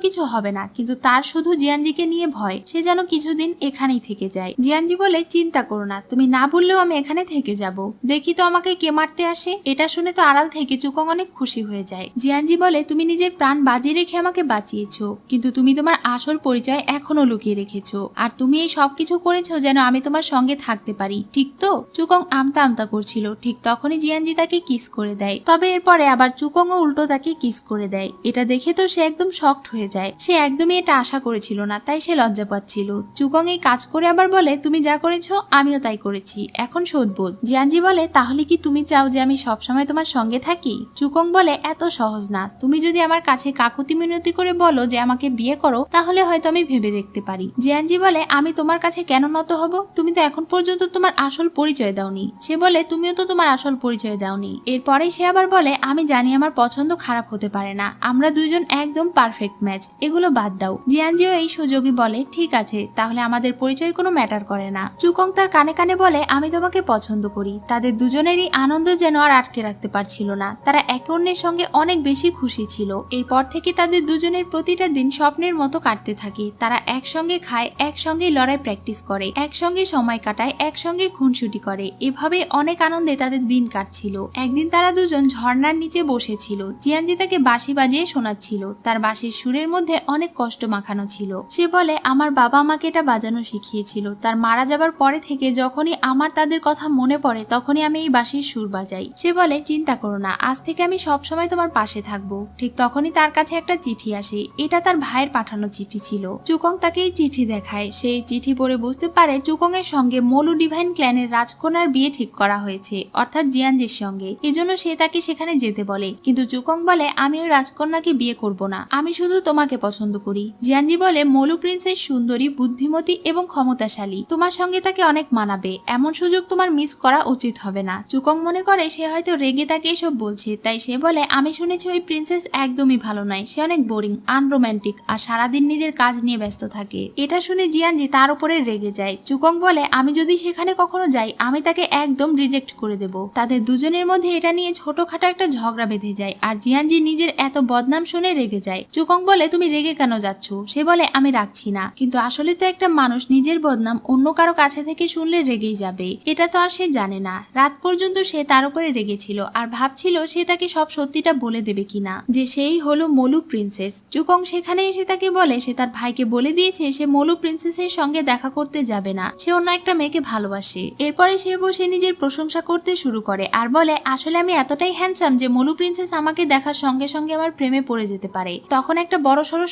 কিছু হবে না, কিন্তু তার শুধু জিয়ানজিকে নিয়ে ভয়। সে যেন কিছুদিন এখানেই থেকে যায়। জিয়ানজি বলে, চিন্তা করো না, তুমি না বললেও আমি এখানে থেকে যাব। দেখি তো আমাকে কে মারতে আসে। এটা শুনে তো আড়াল থেকে চুকং অনেক খুশি হয়ে যায়। জিয়ানজি বলে, তুমি নিজের প্রাণ বাজি রেখে আমাকে বাঁচিয়েছো, কিন্তু তুমি তোমার আসল পরিচয় এখনো লুকিয়ে রেখেছো। আর তুমি এই সবকিছু করেছো যেন আমি তোমার সঙ্গে থাকতে পারি, ঠিক তো? চুকং আমতা আমতা করছিল। ঠিক তখনই জিয়ানজি তাকে কিস করে দেয়। তবে এরপরে আবার চুকং ও উল্টো তাকে কিস করে দেয়। এটা দেখে তো সে একদম শকড হয়ে যায়। সে একদমই এটা আশা করেছিল না, তাই সে লজ্জা পাচ্ছিল। চুকং এই কাজ করে আবার বলে, তুমি যা করেছো আমিও তাই করেছি, এখন শোধ বোধ। জিয়ানজি বলে, তাহলে কি তুমি চাও যে আমি সবসময় তোমার সঙ্গে থাকি? চুকং বলে, এত সহজ না। তুমি যদি আমার কাছে কাকুতি মিনতি করে বলো যে আমাকে বিয়ে করো, তাহলে হয়তো আমি ভেবে দেখতে পারি। জিয়ানজি বলে, আমি তোমার কাছে কেন নত হব? তুমি তো এখন পর্যন্ত তোমার আসল পরিচয় দাওনি। সে বলে, তুমিও তো তোমার আসল পরিচয় দাওনি। এরপরেই সে আবার বলে, আমি জানি আমার পছন্দ খারাপ হতে পারে না, আমরা দুইজন একদম পারফেক্ট ম্যাচ, এগুলো বাদ দাও। জিয়ানজিও এই সুযোগই বলে, ঠিক আছে, তাহলে আমাদের পরিচয় কোনো ম্যাটার করে না। চুকং তার কানে কানে বলে, আমি তোমাকে পছন্দ করি। তাদের দুজনেরই আনন্দ যেন আর আটকে রাখতে পারছিল না। তারা একে অন্যের সঙ্গে অনেক বেশি খুশি ছিল। এরপর থেকে তাদের দুজনের প্রতিটা দিন স্বপ্নের মতো কাটতে থাকে। তারা একসঙ্গে খায়, একসঙ্গে লড়াই প্র্যাকটিস করে, একসঙ্গে সময় কাটায়, একসঙ্গে খুনসুটি করে। এভাবে অনেক আনন্দে তাদের দিন কাটছিল। একদিন তারা দুজন ঝর্ণার নিচে বসেছিল। জিয়ানজি তাকে বাঁশি বাজিয়ে শোনাচ্ছিল। তার বাঁশির সুরের মধ্যে অনেক কষ্ট মাখানো ছিল। সে বলে, আমার বাবা আমাকে এটা বাজানো শিখিয়েছিল। তার মারা যাবার পরে থেকে যখনই আমার তাদের কথা মনে পড়ে, তখনই আমি এই বাঁশির সুর বাজাই। সে বলে, চিন্তা করো না, আজ থেকে আমি সবসময় তোমার পাশে থাকবো। ঠিক তখনই তার কাছে একটা চিঠি আসে। এটা তার ভাইয়ের পাঠানো চিঠি ছিল। চুকং তাকে এই চিঠি দেখায়। সেই চিঠি পড়ে বুঝতে পারে চুকং এর সঙ্গে মলু ডিভাইন ক্ল্যানের রাজকন্যার বিয়ে ঠিক করা হয়েছে, অর্থাৎ জিয়ানজির সঙ্গে। এজন্য সে তাকে সেখানে যেতে বলে। কিন্তু চুকং বলে, আমি ওই রাজকন্যাকে বিয়ে করব না, আমি শুধু তোমাকে পছন্দ করি। জিয়ানজি বলে, মলু প্রিন্সেস সুন্দরী, বুদ্ধিমতী এবং ক্ষমতাশালী, তোমার সঙ্গে তাকে অনেক মানাবে। এমন সুযোগ তোমার মিস করা উচিত হবে না। চুকং মনে করে সে হয়তো রেগে তাকে এসব বলছে, তাই সে বলে, আমি শুনেছি ওই প্রিন্সেস একদমই ভালো নয়। সে অনেক বোরিং, আনরোম্যান্টিক আর সারাদিন নিজের কাজ নিয়ে ব্যস্ত থাকে। এটা শুনে জিয়ানজি তার উপরে রেগে যায়। চুকং বলে, আমি যদি সেখানে কখনো যাই, আমি তাকে একদম রিজেক্ট করে দেব। তাদের দুজনের মধ্যে এটা নিয়ে ছোটখাটো একটা ঝগড়া বেঁধে যায়। আর জিয়ানজি নিজের এত বদনাম শুনে রেগে যায়। চুকং বলে, তুমি রেগে কেন যাচ্ছ? সে বলে, আমি রাখছি না, কিন্তু আসলে তো একটা মানুষ নিজের বদনাম অন্য কারো কাছে থেকে শুনলে রেগেই যাবে। এটা তো আর সে জানে না। রাত পর্যন্ত সে তার উপরে রেগেছিল আর ভাবছিল সে তাকে সব সত্যিটা বলে দেবে কিনা, যে সেই হলো মলু প্রিন্সেস। চুকং সেখানে এসে তাকে বলে, সে তার ভাইকে বলে দিয়েছে সে মলু প্রিন্সেসের সঙ্গে দেখা করতে যাবে না, সে অন্য একটা মেয়েকে ভালোবাসে। এরপরে সে বসে নিজের প্রশংসা করতে শুরু করে আর বলে, আসলে আমি এতটাই হ্যান্ডসাম যে মলু প্রিন্সেস আমাকে দেখার সঙ্গে সঙ্গে আমার প্রেমে পড়ে যেতে পারে। তখন একটা বড়সড়